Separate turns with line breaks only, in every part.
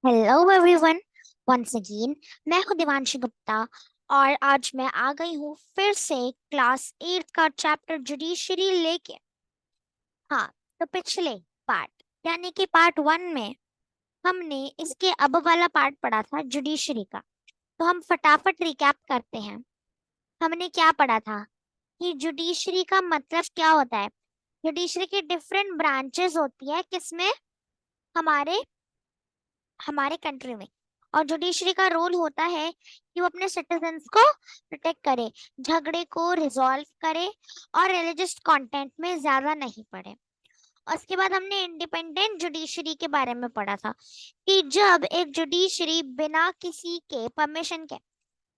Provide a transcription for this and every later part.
Hello everyone. Once again मैं हूं दिवांशी गुप्ता। और आज मैं आ गई हूँ फिर से क्लास 8 का चैप्टर जुडिशरी लेके। हाँ, तो पिछले पार्ट यानी कि पार्ट 1 में हमने इसके अब वाला पार्ट पढ़ा था जुडिशरी का। तो हम फटाफट रिकैप करते हैं। हमने क्या पढ़ा था कि जुडिशरी का मतलब क्या होता है। जुडिशरी की डिफरेंट ब्रांचेस होती है किसमें, हमारे हमारे कंट्री में। और जुडिशरी का रोल होता है कि वो अपने सिटीजन्स को प्रोटेक्ट करे, झगड़े को रिजॉल्व करे और रिलीजियस कंटेंट में ज्यादा नहीं पड़े। और उसके बाद हमने इंडिपेंडेंट जुडिशरी के बारे में पढ़ा था कि जब एक जुडिशरी बिना किसी के परमिशन के,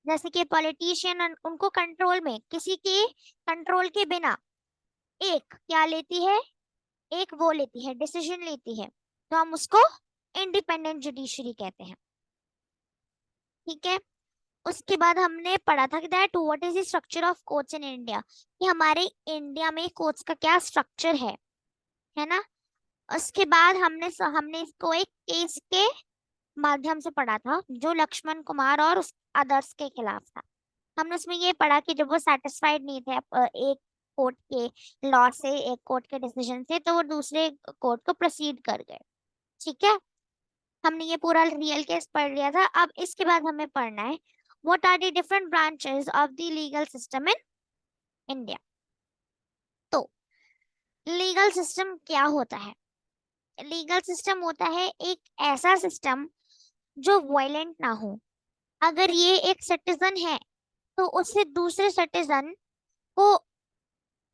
जैसे कि पॉलिटिशियन उनको कंट्रोल में, किसी के कंट्रोल के बिना एक क्या लेती है, एक वो लेती है, डिसीजन लेती है, तो हम उसको इंडिपेंडेंट जुडिशरी कहते हैं। ठीक है। उसके बाद हमने पढ़ा था कि that what is the structure of courts in India, कि हमारे इंडिया में कोर्ट्स का क्या स्ट्रक्चर है ना। उसके बाद हमने इसको एक केस के माध्यम से पढ़ा था जो लक्ष्मण कुमार और उस अदर्स के खिलाफ था। हमने उसमें ये पढ़ा कि जब वो सेटिस्फाइड नहीं थे एक कोर्ट के लॉ से, एक कोर्ट के डिसीजन से, तो वो दूसरे कोर्ट को प्रोसीड कर गए। ठीक है। हमने ये पूरा रियल केस पढ़ लिया था। अब इसके बाद हमें पढ़ना है what are the different branches of the legal system in India. तो लीगल सिस्टम क्या होता है। लीगल सिस्टम होता है एक ऐसा सिस्टम जो वायलेंट ना हो। अगर ये एक सिटीजन है तो उससे दूसरे सिटीजन को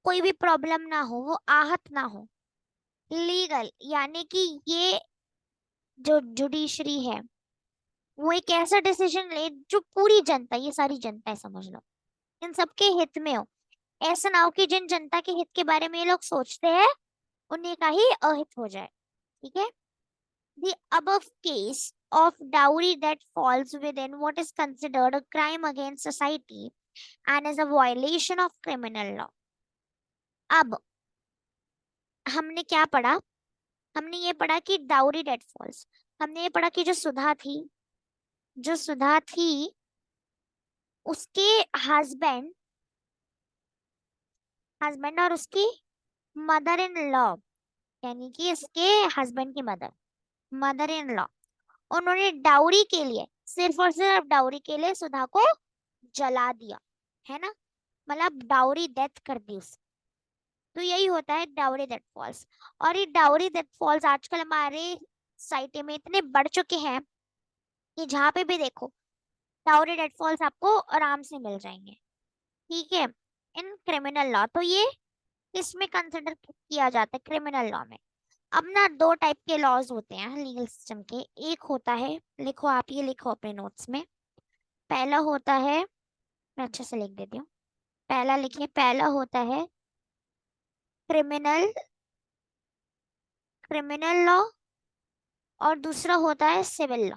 कोई भी प्रॉब्लम ना हो, वो आहत ना हो। लीगल यानी कि ये जो जुडिशरी है वो एक ऐसा डिसीजन ले जो पूरी जनता, ये सारी जनता है समझ लो, इन सबके हित में हो। ऐसा ना हो कि जिन जनता के हित के बारे में ये लोग सोचते हैं उन्हीं का ही अहित हो जाए। ठीक है। The above case of dowry that falls within what is considered a crime against society and is a violation of criminal law. अब हमने क्या पढ़ा, हमने ये पढ़ा कि डाउरी डेट फॉल्स, हमने ये पढ़ा कि जो सुधा थी उसके हस्बैंड हस्बैंड और उसकी मदर इन लॉ, यानी कि इसके हस्बैंड की मदर, मदर इन लॉ, उन्होंने डाउरी के लिए, सिर्फ और सिर्फ डाउरी के लिए सुधा को जला दिया, है ना। मतलब डाउरी डेथ कर दी उसकी। तो यही होता है डाउरी डेथ फॉल्स। और ये डाउरी डेथ फॉल्स आजकल हमारे सोसाइटी में इतने बढ़ चुके हैं कि जहाँ पे भी देखो डाउरी डेथ फॉल्स आपको आराम से मिल जाएंगे। ठीक है। इन क्रिमिनल लॉ तो ये इसमें कंसिडर किया जाता है क्रिमिनल लॉ में। अब ना दो टाइप के लॉज होते हैं लीगल सिस्टम के। एक होता है, लिखो आप, ये लिखो अपने नोट्स में। पहला होता है, मैं अच्छे से लिख देती हूँ, पहला लिखिए, पहला होता है क्रिमिनल क्रिमिनल लॉ और दूसरा होता है सिविल लॉ।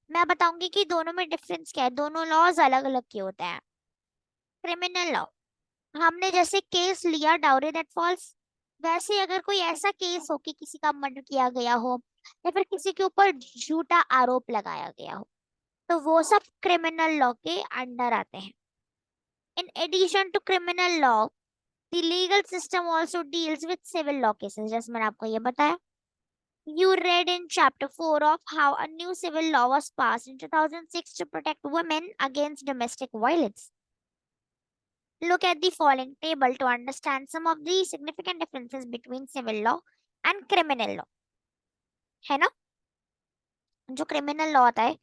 मैं बताऊंगी कि दोनों में डिफरेंस क्या है, दोनों लॉज अलग अलग क्यों होते हैं। क्रिमिनल लॉ, हमने जैसे केस लिया डाउरी दैट फॉल्स, वैसे अगर कोई ऐसा केस हो कि किसी का मर्डर किया गया हो या फिर किसी के ऊपर झूठा आरोप लगाया गया हो, तो वो सब क्रिमिनल लॉ के अंडर आते हैं। In addition to criminal law the legal system also deals with civil law cases, जैसे मैंने आपको ये बताया। You read in chapter 4 of how a new civil law was passed in 2006 to protect women against domestic violence. Look at the following table to understand some of the significant differences between civil law and criminal law. है ना। जो criminal law होता है,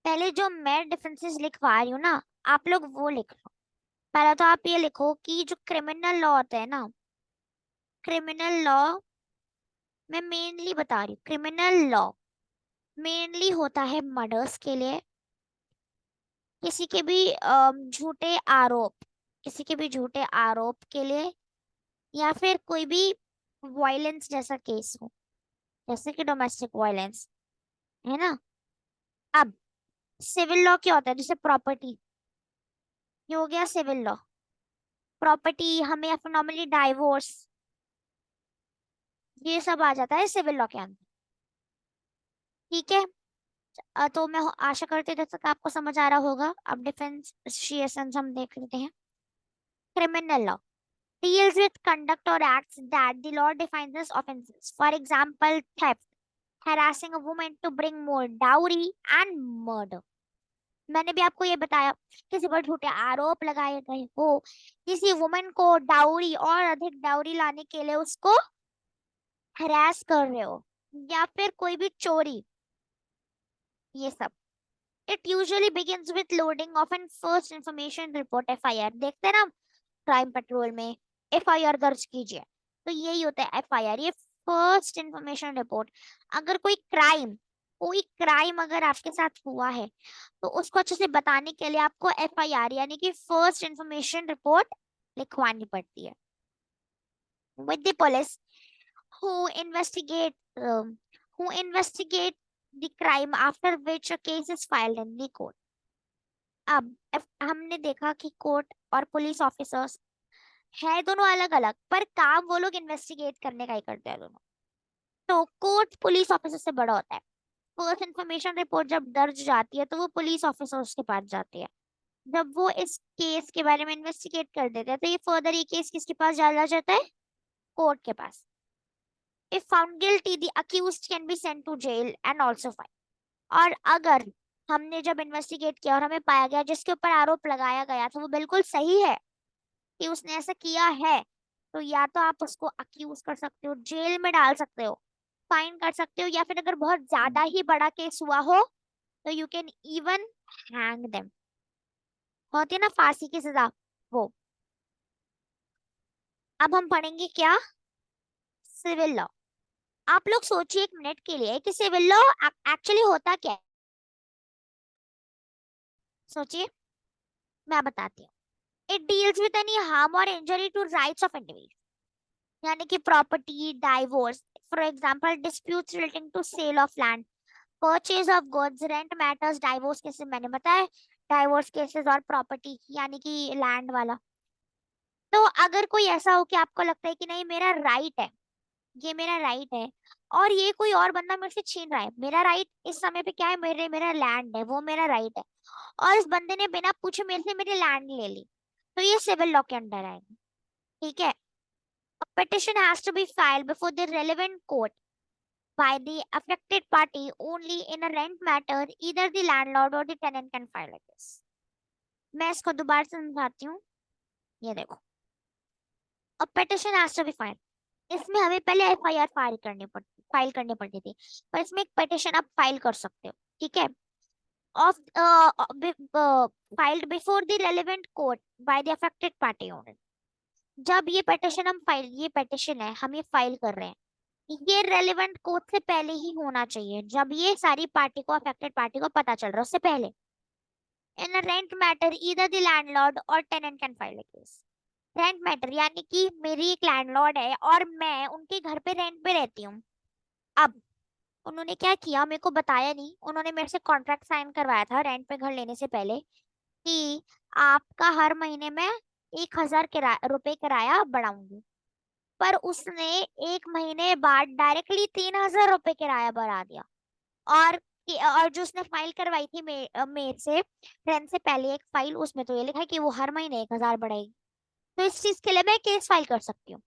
पहले जो मैं differences लिखवा रही हूँ ना, आप लोग वो लिख लो। पहला तो आप ये लिखो कि जो क्रिमिनल लॉ होता है ना, क्रिमिनल लॉ मैं मेनली बता रही हूँ, क्रिमिनल लॉ मेनली होता है मर्डर्स के लिए, किसी के भी झूठे आरोप, किसी के भी झूठे आरोप के लिए, या फिर कोई भी वायलेंस जैसा केस हो, जैसे कि डोमेस्टिक वायलेंस, है ना। अब सिविल लॉ क्या होता है, जैसे प्रॉपर्टी, ये हो गया सिविल लॉ। प्रॉपर्टी हमें नॉर्मली डाइवोर्स, ये सब आ जाता है सिविल लॉ के अंदर। ठीक है। तो मैं आशा करती हूँ जब तक आपको समझ आ रहा होगा। अब डिफरेंशिएशन हम देख लेते हैं। Criminal law deals with conduct or acts that the law defines as offenses. For example, theft, harassing a woman to bring more dowry, and murder. मैंने भी आपको ये बताया, किसी पर झूठे आरोप लगाए गए हो, किसी वुमन को डाउरी और अधिक डाउरी लाने के लिए उसको हरास कर रहे हो, या फिर कोई भी चोरी, ये सब। It usually begins with lodging of an first information report, FIR. देखते हैं ना क्राइम पेट्रोल में, एफआईआर दर्ज कीजिए, तो यही होता है एफआईआर, ये फर्स्ट इंफॉर्मेशन रिपोर्ट। अगर कोई क्राइम अगर आपके साथ हुआ है तो उसको अच्छे से बताने के लिए आपको एफआईआर यानी कि फर्स्ट इंफॉर्मेशन रिपोर्ट लिखवानी पड़ती है with the police who investigate um, who investigate the crime after which a case is filed in the court। अब हमने देखा कि कोर्ट और पुलिस ऑफिसर्स है दोनों अलग अलग, पर काम वो लोग इन्वेस्टिगेट करने का ही करते हैं दोनों। तो कोर्ट पुलिस ऑफिसर से बड़ा होता है। फर्स्ट इंफॉर्मेशन रिपोर्ट जब दर्ज जाती है तो वो पुलिस ऑफिसर्स के पास जाती है। जब वो इस केस के बारे में इन्वेस्टिगेट कर देते हैं तो ये फर्दर ये केस किसके पास डाला जाता है? कोर्ट के पास। If found guilty the accused can be sent to jail and also fine. और अगर हमने जब इन्वेस्टिगेट किया और हमें पाया गया जिसके ऊपर आरोप लगाया गया था वो बिल्कुल सही है कि उसने ऐसा किया है, तो या तो आप उसको अक्यूज कर सकते हो, जेल में डाल सकते हो, फाइन कर सकते हो, या फिर अगर बहुत ज्यादा ही बड़ा केस हुआ हो तो you can even hang them. होती है ना फांसी की सजा, वो। अब हम पढ़ेंगे क्या? Civil law. आप लोग सोचिए एक मिनट के लिए कि सिविल लॉ एक्चुअली होता क्या है। सोचिए, मैं बताती हूँ। It deals with any harm और injury to rights of individual, यानी कि property, divorce, for example disputes relating to sale of land, purchase of goods, rent matters, divorce cases मैंने बताया, डाइवोर्स केसेस और प्रॉपर्टी यानी कि लैंड वाला। तो अगर कोई ऐसा हो कि आपको लगता है कि नहीं मेरा राइट है, ये मेरा राइट है, और ये कोई और बंदा मेरे से छीन रहा है, मेरा राइट इस समय पे क्या है, मेरा लैंड है, वो मेरा राइट है, और इस बंदे ने बिना पूछे मेरे से मेरी लैंड ले ली, तो ये सिविल लॉ के अंडर आएगा। ठीक है। A petition has to be filed before the relevant court by the affected party only in a rent matter, either the landlord or the tenant can file a case। मैं इसको दोबारा से समझाती हूँ। ये देखो, a petition has to be filed, इसमें हमें पहले एफआईआर फाइल करनी पड़ती थी, पर इसमें एक पिटिशन आप फाइल कर सकते हो। ठीक है। Of filed before the relevant court by the affected party owner. जब ये पिटिशन है हम ये फाइल कर रहे हैं, ये रेलेवेंट कोर्ट से पहले ही होना चाहिए, जब ये सारी पार्टी को, अफेक्टेड पार्टी को पता चल रहा है उससे पहले। In a rent matter either the landlord और tenant can file a case. Rent matter यानी कि मेरी एक लैंडलॉर्ड है और मैं उनके घर पे रेंट पे रहती हूँ। अब उन्होंने क्या किया मेरे को बताया नहीं, उन्होंने मेरे से कॉन्ट्रैक्ट साइन करवाया था रेंट पे घर लेने से पहले कि आपका हर महीने में 1,000 रुपए किराया बढ़ाऊंगी, पर उसने एक महीने बाद डायरेक्टली 3,000 रुपए किराया बढ़ा दिया। और और जो उसने फाइल करवाई थी मेरे से रेंट से पहले एक फाइल, उसमें तो ये लिखा है कि वो हर महीने 1,000 बढ़ाएगी। तो इस चीज के लिए मैं केस फाइल कर सकती हूँ,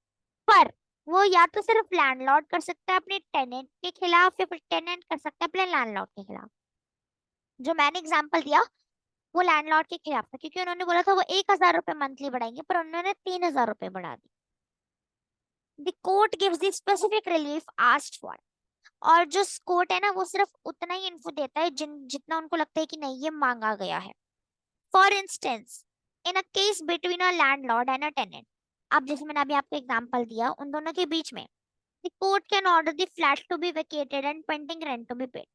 पर वो या तो सिर्फ लैंडलॉर्ड कर सकता है अपने टेनेंट के खिलाफ, या फिर टेनेंट कर सकता है अपने लैंडलॉर्ड के खिलाफ। जो मैंने एग्जांपल दिया वो लैंडलॉर्ड के खिलाफ था, क्योंकि उन्होंने बोला था वो 1,000 रुपए मंथली बढ़ाएंगे, पर उन्होंने 3,000 रुपए बढ़ा दी। The court gives the specific relief asked for. और जो कोर्ट है ना वो सिर्फ उतना ही इन्फो देता है जितना उनको लगता है कि नहीं ये मांगा गया है। For instance, in a case between a landlord and a tenant, अब जैसे मैंने अभी आपको एग्जांपल दिया उन दोनों के बीच में, the court can order the flat to be vacated and pending rent to be paid।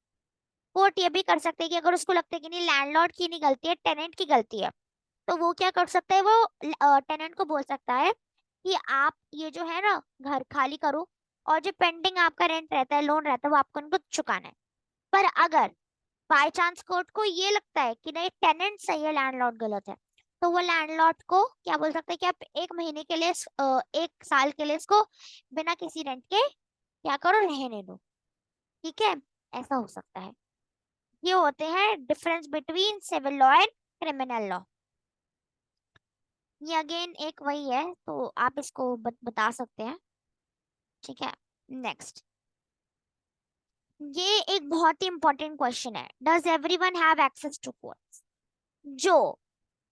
Court ये भी कर सकते हैं कि अगर उसको लगता है कि नहीं लैंडलॉर्ड की नहीं गलती है, टेनेंट की गलती है, तो वो क्या कर सकता है, वो टेनेंट को बोल सकता है कि आप ये जो है ना घर खाली करो, और जो पेंडिंग आपका रेंट रहता है, लोन रहता है, वो आपको उनको चुकाना है। पर अगर बाय चांस कोर्ट को ये लगता है कि नहीं टेनेंट सही है लैंडलॉर्ड गलत है, तो वो लैंडलॉर्ड को क्या बोल सकता है कि आप एक महीने के लिए 1 साल के लिए इसको बिना किसी रेंट के क्या करो, रहने दो। ठीक है। ऐसा हो सकता है। ये होते हैं difference between civil law and criminal law. ये अगेन एक वही है, तो आप इसको बता सकते हैं। ठीक है, नेक्स्ट। ये एक बहुत ही इंपॉर्टेंट क्वेश्चन है, does everyone have access to courts? जो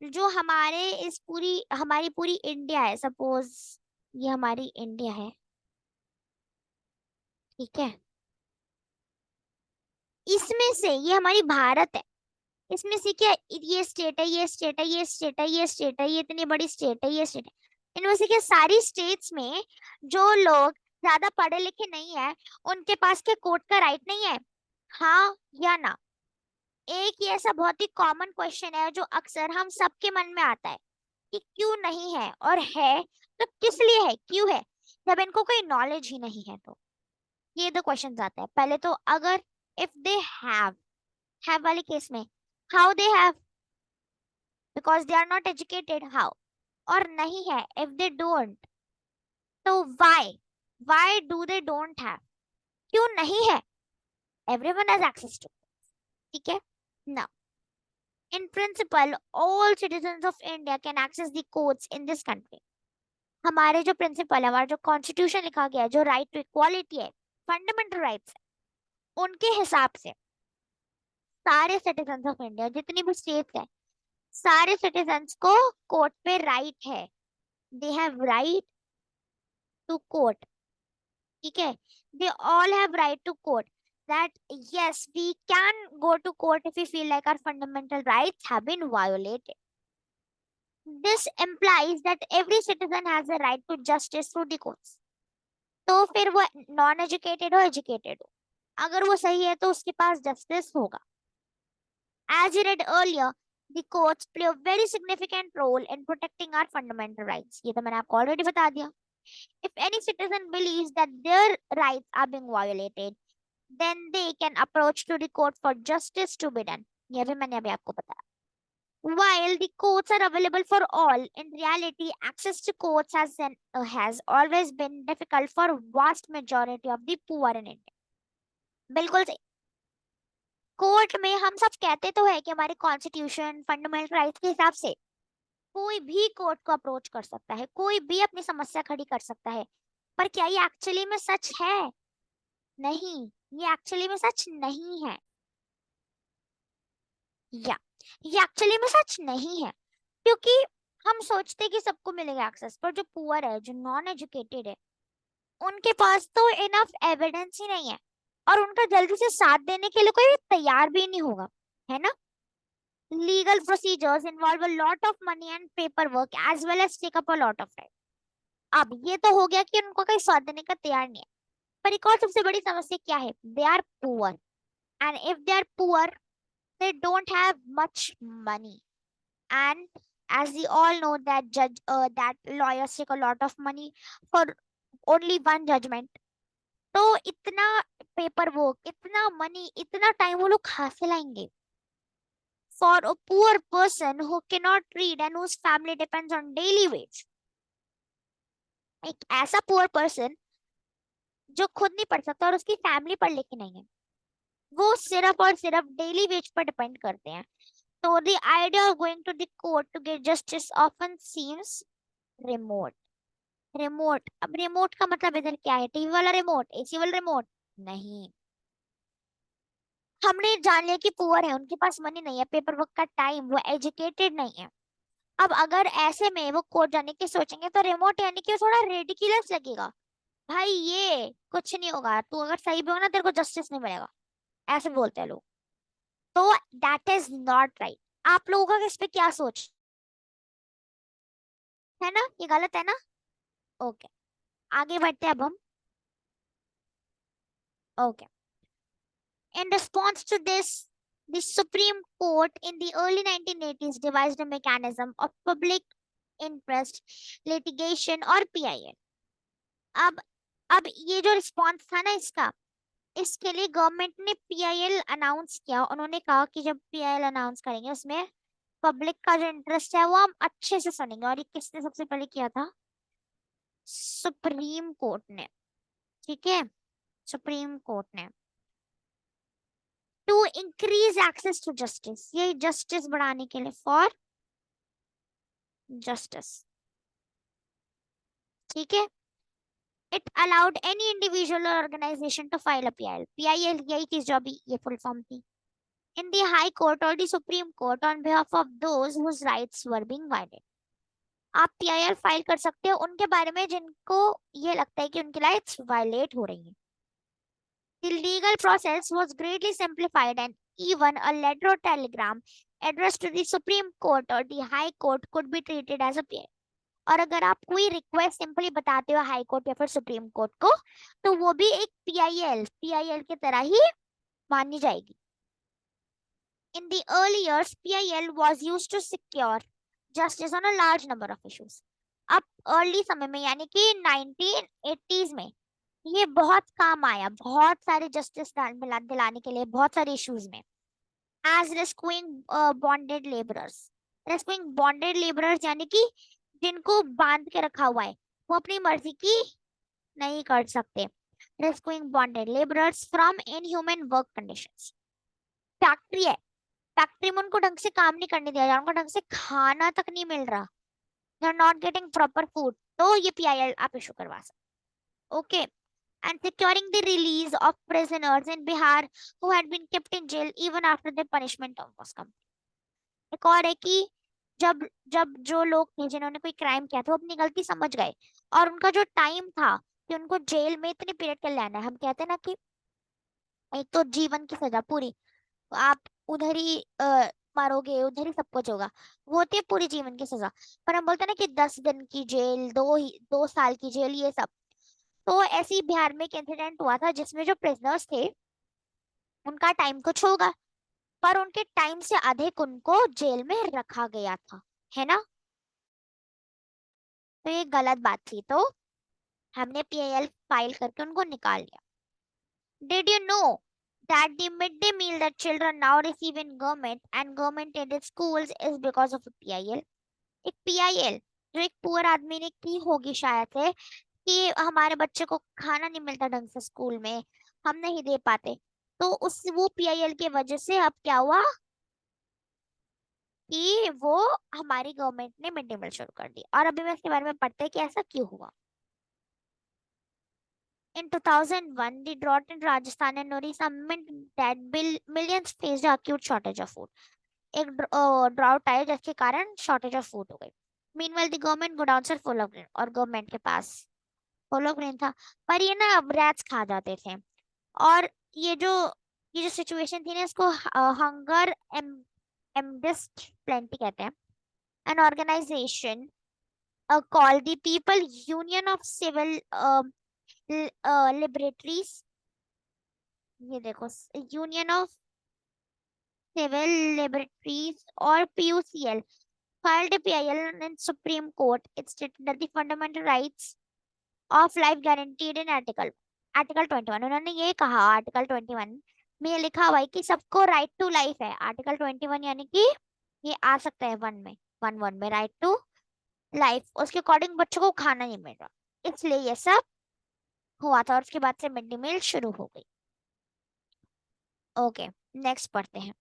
जो हमारी पूरी इंडिया है, सपोज ये हमारी इंडिया है, ठीक है, इसमें से ये हमारी भारत है, इसमें से क्या ये स्टेट है, ये स्टेट है, ये स्टेट है, ये स्टेट है, ये इतनी बड़ी स्टेट है, ये स्टेट है, इनमें से क्या सारी स्टेट्स में जो लोग ज्यादा पढ़े लिखे नहीं है उनके पास क्या कोर्ट का राइट नहीं है? हाँ या ना? एक ये ऐसा बहुत ही कॉमन क्वेश्चन है जो अक्सर हम सबके मन में आता है कि क्यों नहीं है, और है तो किस लिए है, क्यों है, जब इनको कोई नॉलेज ही नहीं है। तो ये दो क्वेश्चंस आते हैं। पहले तो अगर इफ दे हैव वाले केस में, how they have, because they are not educated, how? और नहीं है इफ दे डोंट, तो why do they don't have, क्यों नहीं है? एवरीवन हैज एक्सेस टू, ठीक है ना? In principle, all citizens of India can access the courts in this country. हमारे जो प्रिंसिपल है, हमारा जो कॉन्स्टिट्यूशन लिखा गया है, जो राइट टू इक्वालिटी है, फंडामेंटल राइट्स है, उनके हिसाब से सारे सिटीजन्स ऑफ इंडिया, जितनी भी स्टेट्स है, सारे सिटीजन्स को कोर्ट पे राइट है। They have right to court, ठीक है? They all have right to court, that yes, we can go to court if we feel like our fundamental rights have been violated. This implies that every citizen has a right to justice through the courts. तो फिर वो non educated हो educated हो, अगर वो सही है तो उसके पास जस्टिस होगा। As you read earlier, the courts play a very significant role in protecting our fundamental rights. ये तो मैंने आपको ऑलरेडी बता दिया। If any citizen believes that their rights are being violated, then they can approach to the court for justice to be done. ये भी मैंने अभी आपको बताया। While the courts are available for all, in reality, access to courts has always been difficult for vast majority of the poor in India. बिल्कुल सही। Court में हम सब कहते तो है कि हमारे कॉन्स्टिट्यूशन फंडामेंटल राइट्स के हिसाब से कोई भी कोर्ट को अप्रोच कर सकता है, कोई भी अपनी समस्या खड़ी कर सकता है, पर क्या ये एक्चुअली में सच है? नहीं, ये एक्चुअली में सच नहीं है। या ये एक्चुअली में सच नहीं है, क्योंकि हम सोचते कि सबको मिलेगा एक्सेस, पर जो पुअर है, जो नॉन एजुकेटेड है, उनके पास तो इनफ एविडेंस ही नहीं है, और उनका जल्दी से साथ देने के लिए कोई तैयार भी नहीं होगा, है ना? Legal procedures involve a lot of money and paper work as well as take up a lot of time. अब ये तो हो गया कि उनको कोई साथ देने का तैयार नहीं है, पर एक और सबसे बड़ी समस्या क्या है? They are poor, and if they are poor, they don't have much money, and as we all know that lawyers take a lot of money for only one judgment, तो इतना पेपर वर्क, इतना money, इतना time वो लोग कहाँ से लाएंगे? For a poor person who cannot read and whose family depends on daily wage, एक ऐसा poor person जो खुद नहीं पढ़ सकता और उसकी फैमिली पढ़ लिखी नहीं है, वो सिर्फ और सिर्फ डेली वेज पर डिपेंड करते हैं। So the idea of going to the court to get justice often seems remote. Remote, अब रिमोट का मतलब इधर क्या है? टीवी वाला रिमोट, एसी वाला रिमोट? नहीं। हमने जान लिया कि पुअर है, उनके पास मनी नहीं है, पेपर वर्क का टाइम, वो एजुकेटेड नहीं है। अब अगर ऐसे में वो कोर्ट जाने की सोचेंगे तो रिमोट यानी कि थोड़ा रेडिकुलस लगेगा। भाई ये कुछ नहीं होगा, तू अगर सही भी हो ना, तेरे को जस्टिस नहीं मिलेगा, ऐसे बोलते हैं लोग। तो दैट इज नॉट राइट। आप लोगों का इस पे क्या सोच है ना? ये गलत है ना? ओके, आगे बढ़ते हैं अब हम। Okay, in response to this, the Supreme Court in the early 1980s devised a mechanism of public interest litigation और PIL। अब ये जो रिस्पॉन्स था ना इसका, इसके लिए गवर्नमेंट ने PIL अनाउंस किया। उन्होंने कहा कि जब PIL अनाउंस करेंगे उसमें पब्लिक का जो इंटरेस्ट है वो हम अच्छे से सुनेंगे। और ये किसने सबसे पहले किया था? सुप्रीम कोर्ट ने, ठीक है, सुप्रीम कोर्ट ने। इंक्रीज एक्सेस टू जस्टिस, ये जस्टिस बढ़ाने के लिए, फॉर जस्टिस, ठीक है। It allowed any individual or organisation to file a PIL, PIL यही चीज जो अभी ये फुल फॉर्म थी, in the high court or the supreme court on behalf of those whose rights were being violated. आप PIL file कर सकते हो उनके बारे में जिनको ये लगता है कि उनकी राइट्स वायलेट हो रही हैं। The legal process was greatly simplified and even a letter or telegram addressed to the Supreme Court or the High Court could be treated as a PI। और अगर आप कोई रिक्वेस्ट सिंपली बताते हो high court या फिर supreme court को, तो वो भी एक पीआईएल की तरह ही मानी जाएगी। In the early years, PIL was used to secure justice on a large number of issues। अब अर्ली समय में यानी कि 1980s में ये बहुत काम आया, बहुत सारे जस्टिस दिलाने के लिए बहुत सारे इश्यूज में। As rescuing bonded labourers, rescuing bonded labourers यानी कि जिनको बांध के रखा हुआ है, वो अपनी मर्जी की नहीं कर सकते। Rescuing bonded labourers from inhuman work conditions. Factory है, फैक्ट्री में उनको ढंग से काम नहीं करने दिया जा रहा, उनको ढंग से खाना तक नहीं मिल रहा, they are not getting proper food, तो ये पीआईएल आप इशू करवा सकते। Okay. And securing the release of prisoners in Bihar who had been kept in jail even after their punishment term was complete। एक और है कि जब जब जो लोग थे जिन्होंने कोई क्राइम किया था वो अपनी गलती समझ गए और उनका जो टाइम था कि उनको जेल में इतने पीरियड के लिए रहना है, हम कहते हैं ना कि एक तो जीवन की सजा पूरी, आप उधर ही मारोगे, उधर ही सब कुछ होगा, वो होती है पूरी जीवन की सजा। पर हम बोलते हैं ना कि 10 दिन की जेल, 2 साल की जेल, ये सब। तो ऐसे ही बिहार में एक इंसिडेंट हुआ था जिसमें जो प्रिजनर्स थे उनका टाइम कुछ होगा, पर उनके टाइम से अधिक उनको जेल में रखा गया था, है ना। तो ये गलत बात थी, तो हमने पीआईएल फाइल करके उनको निकाल लिया। Did you know that the midday meal that children now receive in government and government aided schools is because of a PIL। एक PIL जो एक पुअर आदमी ने की होगी शायद से, कि हमारे बच्चे को खाना नहीं मिलता ढंग से स्कूल में, हम नहीं दे पाते, तो उस वो पीआईएल की वजह से अब क्या हुआ कि वो हमारी गवर्नमेंट ने मिड डे मील शुरू कर दी। और अभी मैं इसके बारे में पढ़ते हैं कि ऐसा क्यों हुआ। In 2001, the drought in Rajasthan and Orissa meant that millions faced acute shortage of food। एक ड्राउट आया जिसके कारण शॉर्टेज ऑफ फूड हो गई। Meanwhile the government godowns are full of grain, और गवर्नमेंट के पास फुल ऑफ ग्रेन था, पर ये ना रैट्स खा जाते थे। और ये जो सिचुएशन थी ना, इसको हंगर एमडिस्ट प्लेंटी कहते हैं। An organisation called the People Union of Civil Liberties, ये देखो, यूनियन ऑफ सिविल लिबर्टीज और PUCL filed a PIL in Supreme Court। It stated that the fundamental rights of life guaranteed in article 21। उन्होंने ये कहा article 21 में ये लिखा हुआ है कि सबको राइट टू लाइफ है। आर्टिकल 21 यानी कि ये आ सकता है वन में राइट टू लाइफ, उसके अकॉर्डिंग बच्चों को खाना नहीं मिल रहा, इसलिए ये सब हुआ था और उसके बाद से मिड डे मील शुरू हो गई। ओके, नेक्स्ट पढ़ते हैं।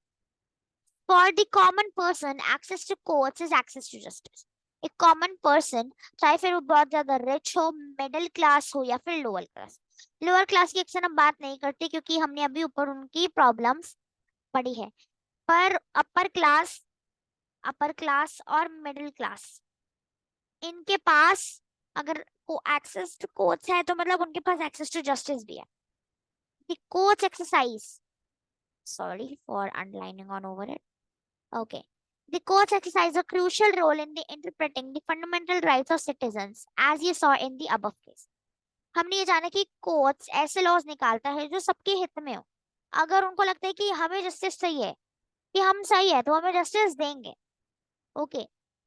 For the common person access to courts is access to justice. एक कॉमन पर्सन, चाहे फिर वो बहुत ज्यादा रिच हो, मिडिल क्लास हो या फिर लोअर क्लास की अक्सर हम बात नहीं करते क्योंकि हमने अभी ऊपर उनकी प्रॉब्लम्स पढ़ी है। पर अपर क्लास और मिडिल क्लास, इनके पास अगर को एक्सेस टू कोर्ट्स है तो मतलब उनके पास एक्सेस टू जस्टिस भी है। The courts exercise, sorry for underlining on over it, okay, the courts exercise a crucial role in the interpreting the fundamental rights of citizens as you saw in the above case। हमने ये जाना कि courts ऐसे laws निकालता है जो सबके हित में हो। अगर उनको लगता है कि हमें जस्टिस चाहिए, कि हम सही है, तो हमें जस्टिस देंगे। Okay.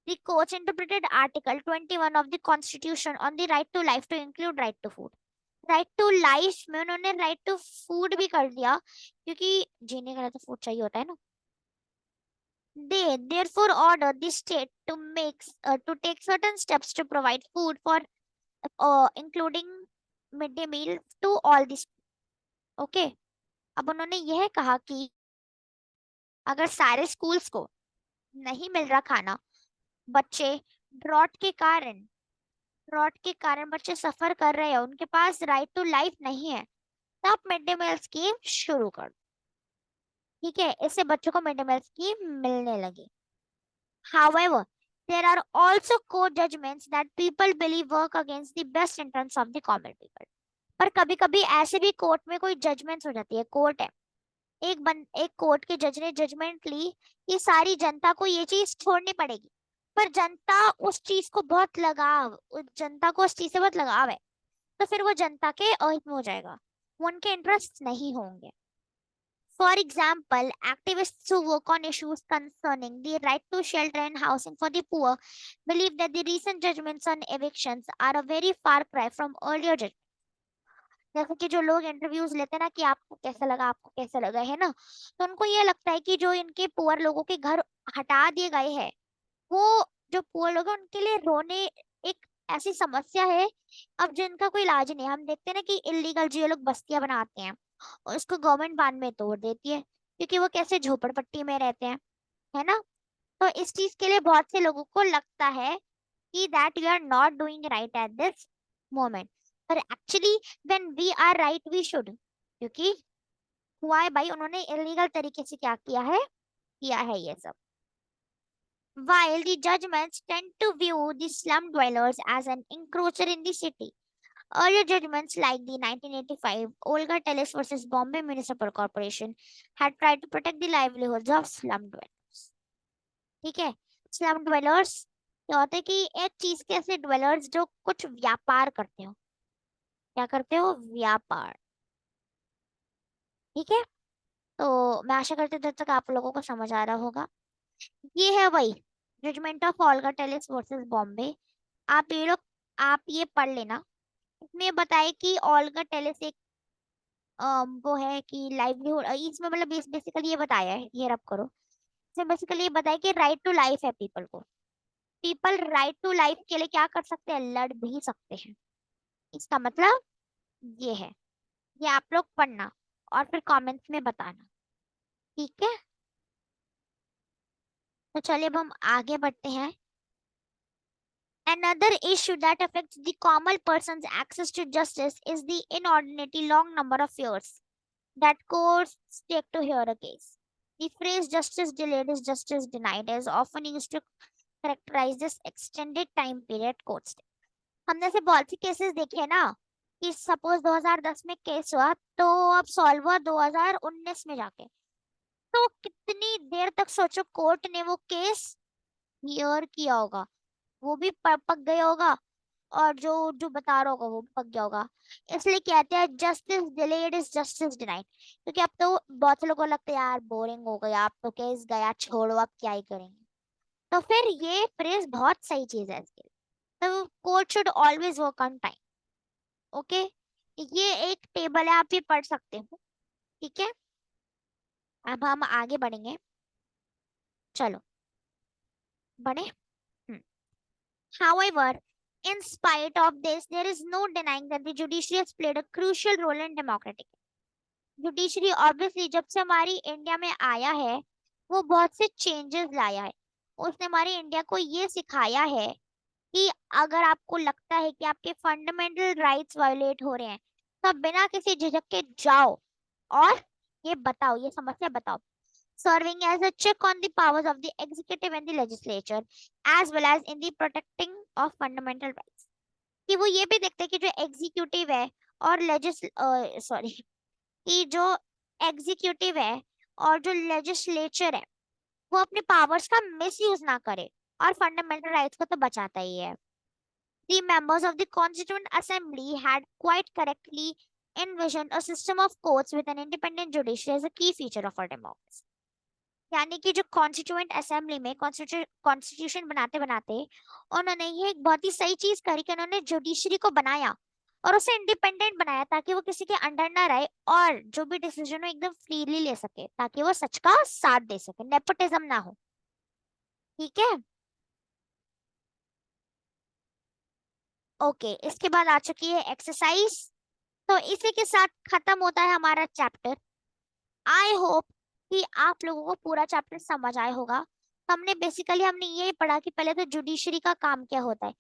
The courts interpreted Article 21 of the Constitution on the right to life to include right to food। Right to life में उन्होंने राइट टू फूड भी कर दिया, क्योंकि जीने के लिए तो फूड चाहिए होता है ना। They therefore order the state to take certain steps to provide food for including midday meal to all this। Okay. अब उन्होंने यह कहा कि अगर सारे स्कूल्स को नहीं मिल रहा खाना, बच्चे ड्रॉट के कारण बच्चे सफर कर रहे हैं, उनके पास राइट टू लाइफ नहीं है, तब मिड डे मील स्कीम शुरू कर। ठीक है, इससे बच्चों को मिड डे मील स्कीम मिलने लगी। However, there are also court judgments that people believe work against the best interests of the common people. पर कभी कभी ऐसे भी कोर्ट में कोई जजमेंट्स हो जाती है। कोर्ट है, एक कोर्ट के जज ने जजमेंट ली कि सारी जनता को ये चीज छोड़नी पड़ेगी, पर जनता को उस चीज से बहुत लगाव है, तो फिर वो जनता के अहित में हो जाएगा, वो उनके इंटरेस्ट नहीं होंगे। For example, activists who work on issues concerning the right to shelter and housing for the poor believe that the recent judgments on evictions are a very far cry from earlier judgments. जैसे कि जो लोग interviews लेते हैं ना कि आपको कैसा लगा है ना, तो उनको ये लगता है कि जो इनके पुअर लोगों के घर हटा दिए गए हैं, वो जो पुअर लोग हैं उनके लिए रोने एक ऐसी समस्या है अब जिनका कोई इलाज नहीं है। हम देखते हैं ना कि इलीगल जो लोग बस्तियां बनाते हैं और उसको गवर्नमेंट बाद में तोड़ देती है, क्योंकि वो कैसे झोपड़पट्टी में रहते हैं, है ना। तो इस चीज के लिए बहुत से लोगों को लगता है कि that you are not doing right at this moment, पर actually when we are right we should, क्योंकि हुआ है भाई, उन्होंने इलीगल तरीके से क्या किया है ये सब। While the judgments tend to view the slum dwellers as an encroacher in the city, earlier judgments like the 1985 Olga Tellis versus Bombay Municipal Corporation had tried to protect the livelihoods of slum dwellers. ठीक है, slum dwellers क्या होता है कि एक चीज के ऐसे dwellers जो कुछ व्यापार करते हो, क्या करते हो, व्यापार। ठीक है, तो मैं आशा करती हूँ जब तक आप लोगों को समझ आ रहा होगा। ये है वही judgement of Olga Tellis versus Bombay. आप ये पढ़ लेना। इसमें बताए कि ओल्गा टेलिस एक वो है कि लाइवलीहुड, इसमें मतलब बेसिकली ये बताया है, ये रब करो, इसमें बेसिकली ये बताया कि राइट टू लाइफ है पीपल को। पीपल राइट टू लाइफ के लिए क्या कर सकते हैं, लड़ भी सकते हैं। इसका मतलब ये है, ये आप लोग पढ़ना और फिर कमेंट्स में बताना। ठीक है, तो चलिए अब हम आगे बढ़ते हैं। Another issue that affects the common person's access to justice is the inordinately long number of years that courts take to hear a case. The phrase justice delayed is justice denied is often used to characterize this extended time period courts take. हमने से बहुत सी cases देखे हैं ना कि suppose 2010 में case हुआ तो अब सॉल्व हुआ 2019 में जाके, तो कितनी देर तक सोचो कोर्ट ने वो केस हियर किया होगा, वो भी पक गया होगा, और जो जो बता रहा होगा वो भी पक गया होगा। इसलिए कहते हैं justice delayed is justice denied, क्योंकि अब तो बहुत से लोगों को लगता है यार बोरिंग हो गया, अब तो केस गया, छोड़ो अब क्या ही करेंगे। तो फिर ये फ्रेज बहुत सही चीज है इसके लिए। तो court should always work on time. Okay, ये एक टेबल है, आप ये पढ़ सकते हो। ठीक है, अब हम आगे बढ़ेंगे, चलो बढ़े। However, in spite of this, there is no denying that the judiciary has played a crucial role in democratic. Judiciary obviously जब से हमारी इंडिया में आया है वो बहुत से चेंजेस लाया है। उसने हमारी इंडिया को ये सिखाया है कि अगर आपको लगता है कि आपके फंडामेंटल राइट्स वायोलेट हो रहे हैं, तो आप बिना किसी झिझक के जाओ और ये बताओ, ये समस्या बताओ, serving as a check on the powers of the executive and the legislature as well as in the protecting of fundamental rights। कि वो ये भी देखते हैं कि जो एग्जीक्यूटिव है और कि जो एग्जीक्यूटिव है और जो लेजिस्लेचर है वो अपने पावर्स का मिसयूज ना करे, और फंडामेंटल राइट्स को तो बचाता ही है। The members of the Constituent Assembly had quite correctly envisioned a system of courts with an independent judiciary as a key feature of our democracy। यानी कि जो कॉन्स्टिट्यूएंट असेंबली में कॉन्स्टिट्यूशन बनाते बनाते उन्होंने ये एक बहुत ही सही चीज करी कि उन्होंने जुडिशरी को बनाया और उसे इंडिपेंडेंट बनाया ताकि वो किसी के अंडर ना रहे और जो भी डिसीजन हो एकदम फ्रीली ले सके, ताकि वो सच का साथ दे सके, नेपोटिज्म ना हो। ठीक है, ओके, इसके बाद आ चुकी है एक्सरसाइज। तो इसी के साथ खत्म होता है हमारा चैप्टर। आई होप कि आप लोगों को पूरा चैप्टर समझ आया होगा। हमने ये पढ़ा कि पहले तो जुडिशरी का काम क्या होता है,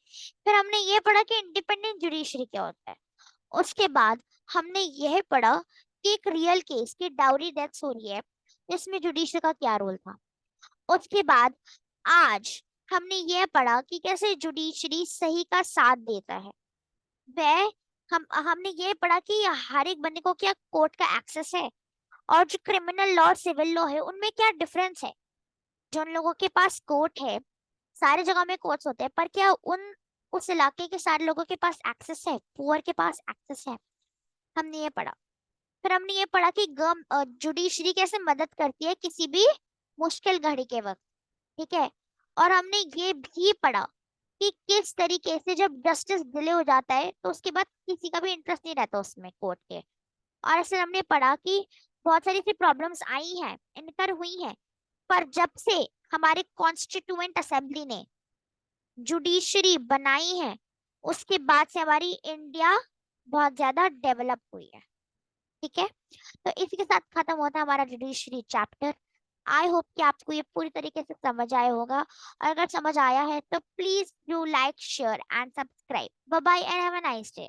फिर हमने ये पढ़ा कि इंडिपेंडेंट जुडिशरी क्या होता है, उसके बाद हमने यह पढ़ा कि एक रियल केस की डाउरी डेथ्स हो रही है, इसमें जुडिशरी का क्या रोल था। उसके बाद आज हमने यह पढ़ा कि कैसे जुडिशरी सही का साथ देता है। वह हमने ये पढ़ा कि हर एक बंदे को क्या कोर्ट का एक्सेस है, और जो क्रिमिनल लॉ और सिविल लॉ है उनमें क्या डिफरेंस है। जो उन लोगों के पास कोर्ट है, सारे जगह में कोर्ट्स होते हैं, पर क्या उन उस इलाके के सारे लोगों के पास एक्सेस है, पुअर के पास एक्सेस है। हमने ये पढ़ा। फिर हमने ये पढ़ा कि जुडिशरी कैसे मदद करती है किसी भी मुश्किल घड़ी के वक्त। ठीक है। और हमने ये भी पढ़ा कि किस तरीके से जब जस्टिस डिले हो जाता है तो उसके बाद किसी का भी इंटरेस्ट नहीं रहता उसमें कोर्ट के। और ऐसे हमने पढ़ा कि बहुत सारी सी प्रॉब्लम्स आई हैं, इनकर हुई हैं, पर जब से हमारे कॉन्स्टिट्यूएंट असेंबली ने जुडिशरी बनाई है, उसके बाद से हमारी इंडिया बहुत ज्यादा डेवलप हुई है। ठीक है। तो इसी के साथ खत्म होता है हमारा जुडिशरी चैप्टर। आई होप कि आपको ये पूरी तरीके से समझ आया होगा, और अगर समझ आया है तो please do like share and subscribe. Bye bye and have a nice day.